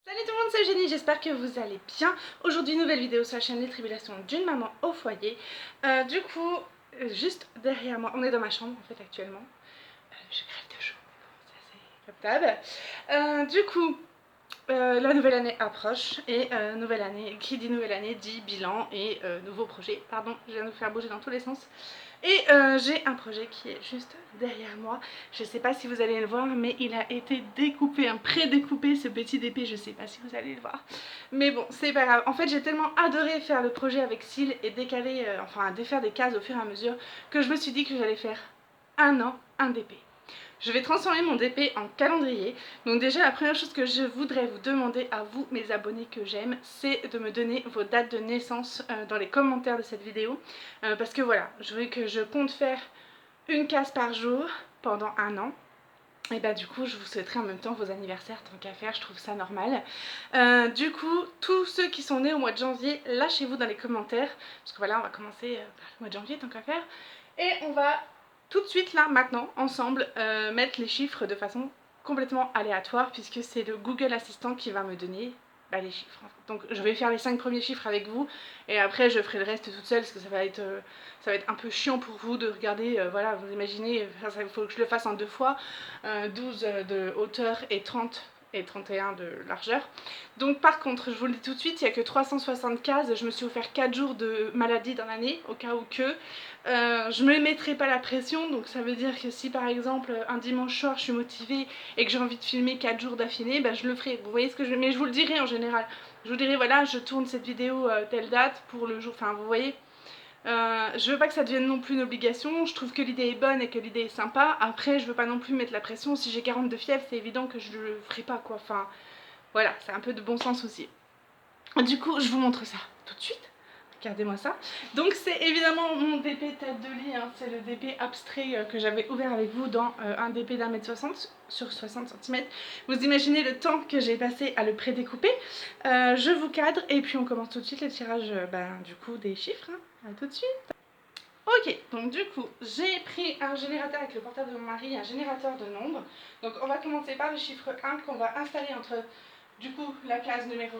Salut tout le monde, c'est Eugénie, j'espère que vous allez bien. Aujourd'hui, nouvelle vidéo sur la chaîne Les Tribulations d'une maman au foyer. Juste derrière moi, on est dans ma chambre en fait actuellement. Je crève de chaud, ça c'est captable. La nouvelle année approche et nouvelle année, qui dit nouvelle année dit bilan et nouveau projet. Pardon, je viens de vous faire bouger dans tous les sens. Et j'ai un projet qui est juste derrière moi. Je ne sais pas si vous allez le voir, mais il a été découpé, pré-découpé ce petit DP. Je ne sais pas si vous allez le voir. Mais bon, c'est pas grave. En fait, j'ai tellement adoré faire le projet avec cils et décaler, défaire des cases au fur et à mesure, que je me suis dit que j'allais faire un an, un DP. Je vais transformer mon DP en calendrier. Donc déjà, la première chose que je voudrais vous demander à vous, mes abonnés que j'aime, c'est de me donner vos dates de naissance dans les commentaires de cette vidéo. Parce que voilà, je compte faire une case par jour pendant un an. Et bah du coup, je vous souhaiterai en même temps vos anniversaires, tant qu'à faire, je trouve ça normal. Du coup, tous ceux qui sont nés au mois de janvier, lâchez-vous dans les commentaires. Parce que voilà, on va commencer par le mois de janvier, tant qu'à faire. Et on va tout de suite, là, maintenant, ensemble, mettre les chiffres de façon complètement aléatoire, puisque c'est le Google Assistant qui va me donner les chiffres. Donc je vais faire les 5 premiers chiffres avec vous, et après je ferai le reste toute seule, parce que ça va être un peu chiant pour vous de regarder, voilà, vous imaginez, il faut que je le fasse en 2 fois, 12 de hauteur et 30 et 31 de largeur. Donc par contre, je vous le dis tout de suite, il n'y a que 360 cases, je me suis offert 4 jours de maladie dans l'année, au cas où que. Je ne me mettrai pas la pression, donc ça veut dire que si par exemple un dimanche soir je suis motivée et que j'ai envie de filmer 4 jours d'affilée, bah, je le ferai. Vous voyez ce que je veux, mais je vous le dirai en général. Je vous dirai voilà, je tourne cette vidéo telle date pour le jour, enfin vous voyez. Je veux pas que ça devienne non plus une obligation, je trouve que l'idée est bonne et que l'idée est sympa. Après je veux pas non plus mettre la pression, si j'ai 40 de fièvre c'est évident que je le ferai pas quoi, enfin voilà, c'est un peu de bon sens aussi. Du coup je vous montre ça tout de suite. Regardez-moi ça. Donc c'est évidemment mon DP tête de lit, hein. C'est le DP abstrait que j'avais ouvert avec vous dans un DP d'1,60 m sur 60 cm. Vous imaginez le temps que j'ai passé à le pré-découper. Je vous cadre et puis on commence tout de suite le tirage du coup des chiffres. Hein. À tout de suite. Ok, donc du coup j'ai pris un générateur avec le portable de mon mari, un générateur de nombres. Donc on va commencer par le chiffre 1 qu'on va installer entre du coup la case numéro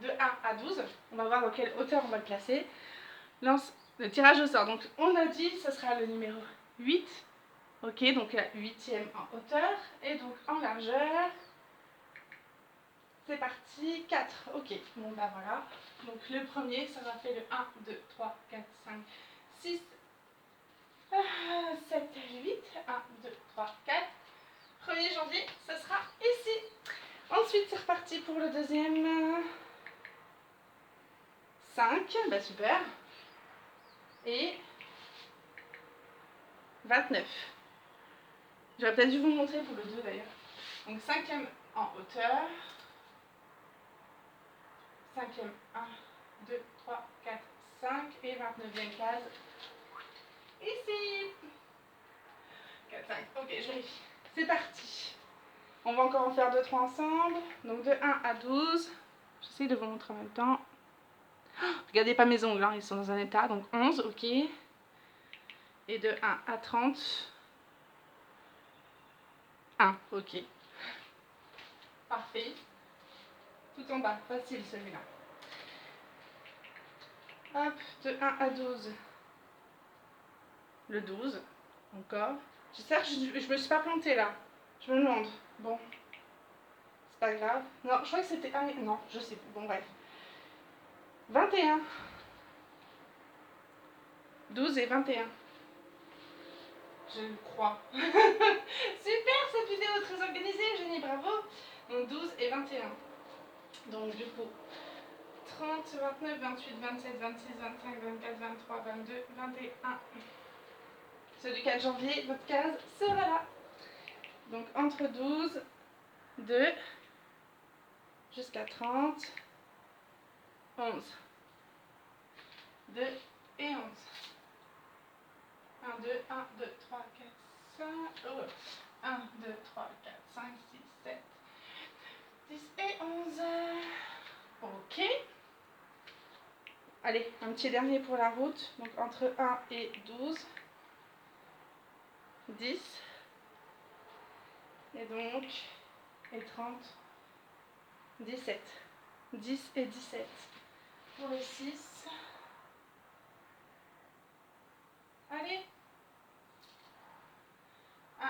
de 1 à 12. On va voir dans quelle hauteur on va le placer. Lance le tirage au sort. Donc on a dit ce sera le numéro 8. Ok, donc la 8e en hauteur. Et donc en largeur, c'est parti, 4. Ok, bon bah voilà. Donc le premier, ça va faire le 1, 2, 3, 4, 5, 6, 7, 8. 1, 2, 3, 4. 1er janvier, ce sera ici. Ensuite, c'est reparti pour le deuxième. 5, bah super. Et 29. J'aurais peut-être dû vous montrer pour le 2 d'ailleurs. Donc 5e en hauteur. 5e, 1, 2, 3, 4, 5. Et 29e case. Ici. 4, 5. Ok, je vérifie. C'est parti. On va encore en faire 2, 3 ensemble. Donc de 1 à 12. J'essaie de vous montrer en même temps. Regardez pas mes ongles, hein, ils sont dans un état. Donc 11, ok. Et de 1 à 30. 1, ok. Parfait. Tout en bas, facile celui-là. Hop, de 1 à 12. Le 12, encore. J'espère que je me suis pas plantée là. Je me demande. Bon, c'est pas grave. Non, je crois que c'était... Ah, non, je sais plus. Bon, bref. 21. 12 et 21. Je crois. Super, cette vidéo très organisée, Eugénie, bravo. Donc 12 et 21. Donc du coup, 30, 29, 28, 27, 26, 25, 24, 23, 22, 21. Celui du 4 janvier, votre case sera là. Donc entre 12, 2, jusqu'à 30, 11. 2 et 11. 1, 2, 1, 2, 3, 4, 5. Oh. 1, 2, 3, 4, 5, 6, 7, 10 et 11. Ok. Allez, un petit dernier pour la route. Donc entre 1 et 12. 10. Et donc, et 30. 17. 10 et 17. Pour le 6. Allez. 1,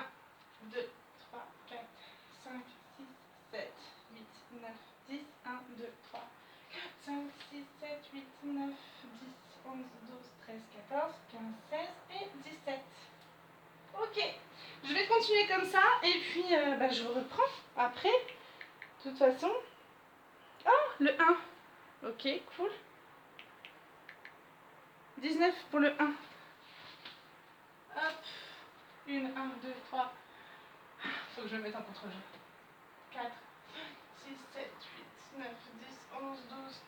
2, 3, 4, 5, 6, 7, 8, 9, 10. 1, 2, 3, 4, 5, 6, 7, 8, 9, 10, 11, 12, 13, 14, 15, 16 et 17. Ok. Je vais continuer comme ça et puis je vous reprends après. De toute façon. Oh, le 1. Ok, cool. 19 pour le 1. Hop. 1, 1, 2, 3. Faut que je me mette en contre-jeu. 4, 6, 7, 8, 9, 10, 11, 12,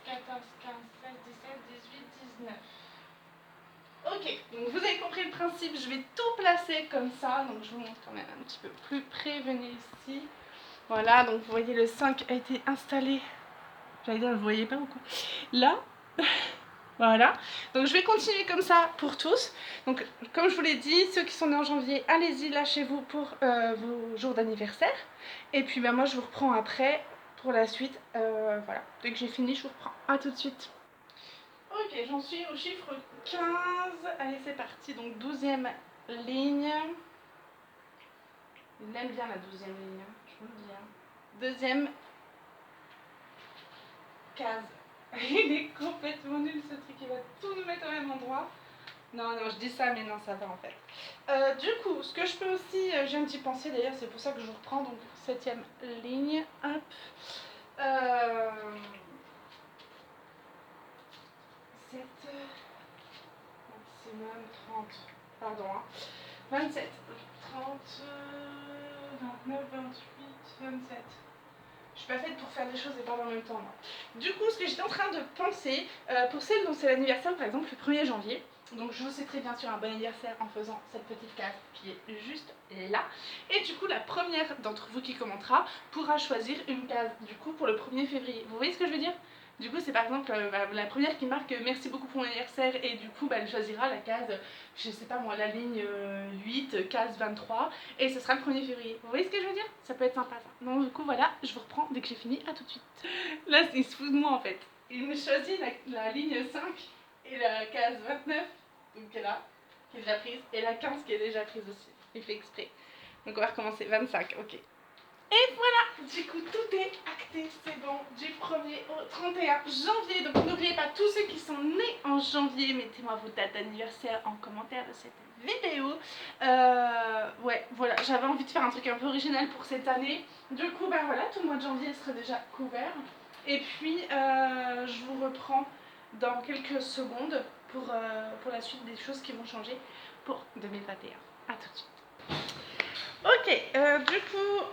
13, 14, 15, 16, 17, 18, 19. Ok, donc vous avez compris le principe, je vais tout placer comme ça, donc je vous montre quand même un petit peu plus près, venez ici. Voilà, donc vous voyez le 5 a été installé, j'allais dire vous voyez pas ou quoi, là. Voilà, donc je vais continuer comme ça pour tous. Donc comme je vous l'ai dit, ceux qui sont nés en janvier, allez-y, lâchez-vous pour vos jours d'anniversaire. Et puis moi je vous reprends après pour la suite. Voilà, dès que j'ai fini je vous reprends. A tout de suite. Ok, j'en suis au chiffre 15. Allez, c'est parti. Donc 12e ligne. Il aime bien la 12e ligne, je vous le dis. Deuxième case. Il est complètement nul ce truc, il va tout nous mettre au même endroit. Non, non, je dis ça, mais non, ça va en fait. Du coup, ce que je peux aussi, j'ai un petit pensée d'ailleurs, c'est pour ça que je vous reprends. Donc 7e ligne, hop. 7, maximum 30, pardon, 27, 30, 29, 28, 27. Je suis pas faite pour faire des choses et pas en même temps. Moi. Du coup, ce que j'étais en train de penser, pour celles dont c'est l'anniversaire, par exemple, le 1er janvier, donc je vous souhaiterais bien sûr un bon anniversaire en faisant cette petite case qui est juste là. Et du coup, la première d'entre vous qui commentera pourra choisir une case du coup pour le 1er février. Vous voyez ce que je veux dire ? Du coup, c'est par exemple la première qui marque merci beaucoup pour mon anniversaire et du coup, elle choisira la case, je sais pas moi, la ligne 8, case 23 et ce sera le 1er février. Vous voyez ce que je veux dire? Ça peut être sympa ça. Donc du coup, voilà, je vous reprends dès que j'ai fini. À tout de suite. Là, il se fout de moi en fait. Il me choisit la ligne 5 et la case 29, donc qui est là, qui est déjà prise, et la 15 qui est déjà prise aussi. Il fait exprès. Donc on va recommencer. 25, ok. Et voilà, du coup tout est acté, c'est bon, du 1er au 31 janvier. Donc n'oubliez pas, tous ceux qui sont nés en janvier, mettez-moi vos dates d'anniversaire en commentaire de cette vidéo. Ouais, voilà, j'avais envie de faire un truc un peu original pour cette année. Du coup, voilà, tout le mois de janvier sera déjà couvert. Et puis, je vous reprends dans quelques secondes pour la suite des choses qui vont changer pour 2021. A tout de suite. Ok, du coup...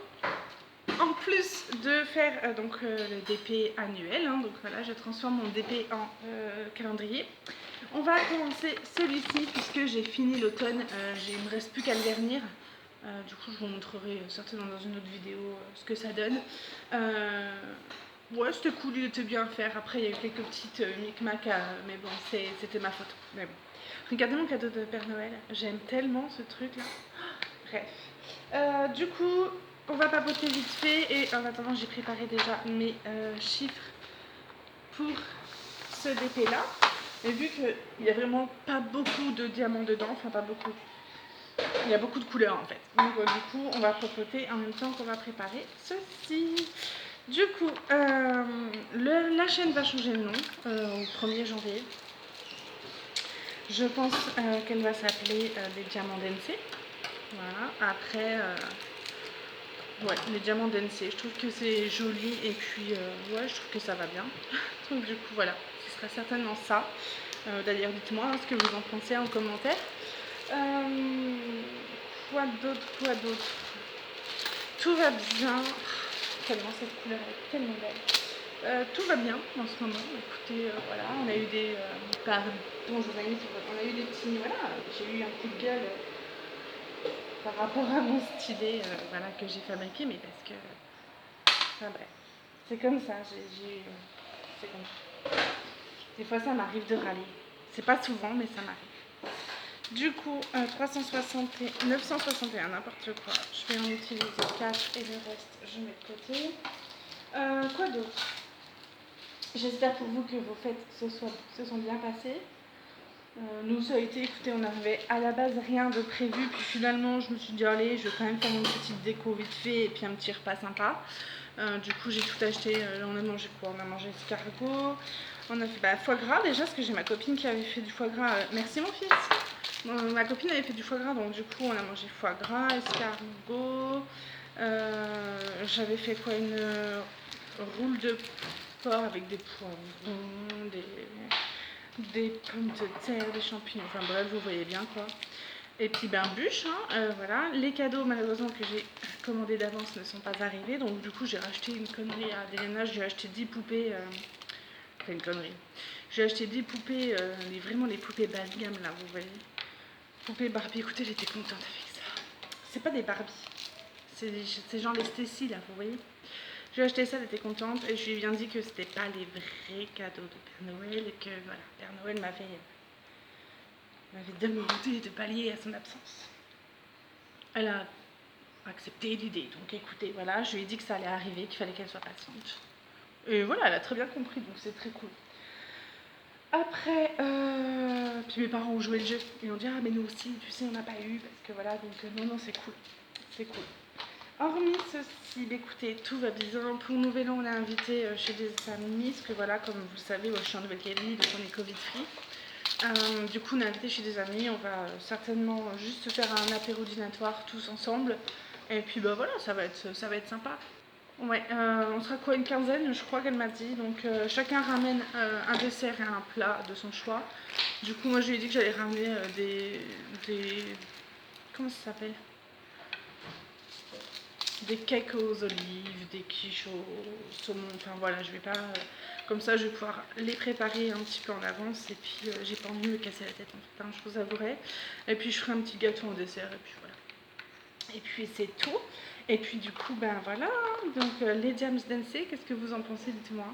En plus de faire le DP annuel, donc voilà, je transforme mon DP en calendrier. On va commencer celui-ci puisque j'ai fini l'automne, il ne me reste plus qu'à le vernir. Du coup, je vous montrerai certainement dans une autre vidéo ce que ça donne. Ouais, c'était cool, il était bien à faire. Après, il y a eu quelques petites micmacs, mais bon, c'était ma faute. Mais bon. Regardez mon cadeau de Père Noël, j'aime tellement ce truc-là. Bref. Du coup... On va papoter vite fait et en attendant j'ai préparé déjà mes chiffres pour ce DP là. Et vu qu'il n'y a vraiment pas beaucoup de diamants dedans, enfin pas beaucoup, il y a beaucoup de couleurs en fait. Donc du coup on va papoter en même temps qu'on va préparer ceci. Du coup la chaîne va changer de nom au 1er janvier. Je pense qu'elle va s'appeler les diamants d'NC. Voilà, après... Ouais, les diamants d'NC, je trouve que c'est joli et puis ouais, je trouve que ça va bien. Donc du coup voilà, ce sera certainement ça. D'ailleurs dites-moi ce que vous en pensez en commentaire. Quoi d'autre? Tout va bien. Tellement cette couleur est tellement belle. Tout va bien en ce moment. Écoutez, voilà, on a eu des... pardon, je vous ai mis sur... On a eu des petits... Voilà, j'ai eu un coup de gueule... par rapport à mon stylet voilà, que j'ai fabriqué, mais parce que... Enfin bref, c'est comme ça, c'est comme ça. Des fois ça m'arrive de râler. C'est pas souvent, mais ça m'arrive. Du coup, 961, n'importe quoi. Je vais en utiliser 4 et le reste, je mets de côté. Quoi d'autre? J'espère pour vous que vos fêtes se sont bien passées. Nous, ça a été, écoutez, on n'avait à la base rien de prévu, puis finalement, je me suis dit, allez, je vais quand même faire une petite déco vite fait et puis un petit repas sympa. Du coup, j'ai tout acheté. On a mangé quoi? On a mangé escargot. On a fait foie gras déjà, parce que j'ai ma copine qui avait fait du foie gras. Merci mon fils. Ma copine avait fait du foie gras, donc du coup, on a mangé foie gras, escargot. J'avais fait quoi? Une roule de porc avec des poivrons, des pommes de terre, des champignons, enfin bref, vous voyez bien quoi. Et puis bûche, hein, voilà. Les cadeaux malheureusement que j'ai commandés d'avance ne sont pas arrivés, donc du coup j'ai racheté une connerie à Adriana, j'ai acheté 10 poupées, enfin une connerie. J'ai acheté 10 poupées, vraiment les poupées bas de gamme là, vous voyez. Poupées Barbie, écoutez, j'étais contente avec ça. C'est pas des Barbie, c'est genre les Stacy là, vous voyez. J'ai acheté ça, j'étais contente et je lui ai bien dit que c'était pas les vrais cadeaux de Père Noël et que voilà, Père Noël m'avait demandé de pallier à son absence. Elle a accepté l'idée, donc écoutez, voilà, je lui ai dit que ça allait arriver, qu'il fallait qu'elle soit patiente. Et voilà, elle a très bien compris, donc c'est très cool. Après, puis mes parents ont joué le jeu, ils ont dit ah mais nous aussi, tu sais, on n'a pas eu, parce que voilà, donc non, c'est cool, c'est cool. Hormis ceci, écoutez, tout va bien. Pour Nouvel An, on a invité chez des amis, parce que voilà, comme vous le savez, moi, je suis en Nouvelle-Calédonie, donc on est Covid-free. Du coup, on a invité chez des amis, on va certainement juste faire un apéro dînatoire tous ensemble. Et puis voilà, ça va être sympa. Ouais, on sera quoi, une quinzaine, je crois qu'elle m'a dit. Donc chacun ramène un dessert et un plat de son choix. Du coup, moi, je lui ai dit que j'allais ramener des... Comment ça s'appelle? Des cakes aux olives, des quiches au saumon, enfin voilà, je vais pas... comme ça, je vais pouvoir les préparer un petit peu en avance, et puis j'ai pas envie de me casser la tête en fait, je vous avouerai. Et puis je ferai un petit gâteau au dessert, et puis voilà. Et puis c'est tout. Et puis du coup, voilà, donc les Jams Dancing, qu'est-ce que vous en pensez? Dites-moi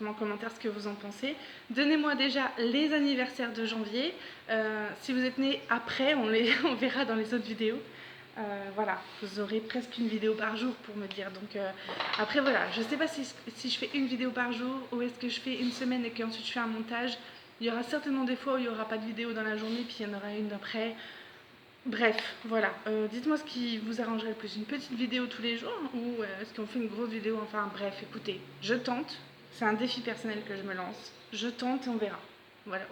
en commentaire ce que vous en pensez. Donnez-moi déjà les anniversaires de janvier. Si vous êtes nés après, on verra dans les autres vidéos. Voilà, vous aurez presque une vidéo par jour pour me dire. Donc après voilà, je sais pas si je fais une vidéo par jour ou est-ce que je fais une semaine et qu'ensuite je fais un montage. Il y aura certainement des fois où il n'y aura pas de vidéo dans la journée, puis il y en aura une après. Bref, voilà. Dites-moi ce qui vous arrangerait le plus. Une petite vidéo tous les jours ou est-ce qu'on fait une grosse vidéo? Enfin bref, écoutez, je tente. C'est un défi personnel que je me lance. Je tente et on verra. Voilà,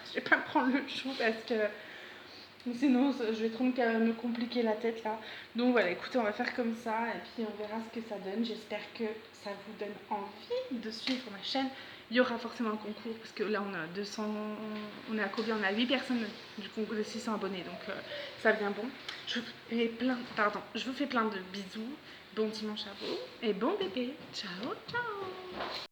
je vais pas me prendre le chou parce que sinon je vais trop me compliquer la tête là. Donc voilà, écoutez, on va faire comme ça et puis on verra ce que ça donne. J'espère que ça vous donne envie de suivre ma chaîne. Il y aura forcément un concours parce que là on a 200, on est à combien? On a 8 personnes du concours de 600 abonnés, donc ça vient bon. Je vous fais plein de bisous, bon dimanche à vous et bon bébé. Ciao ciao.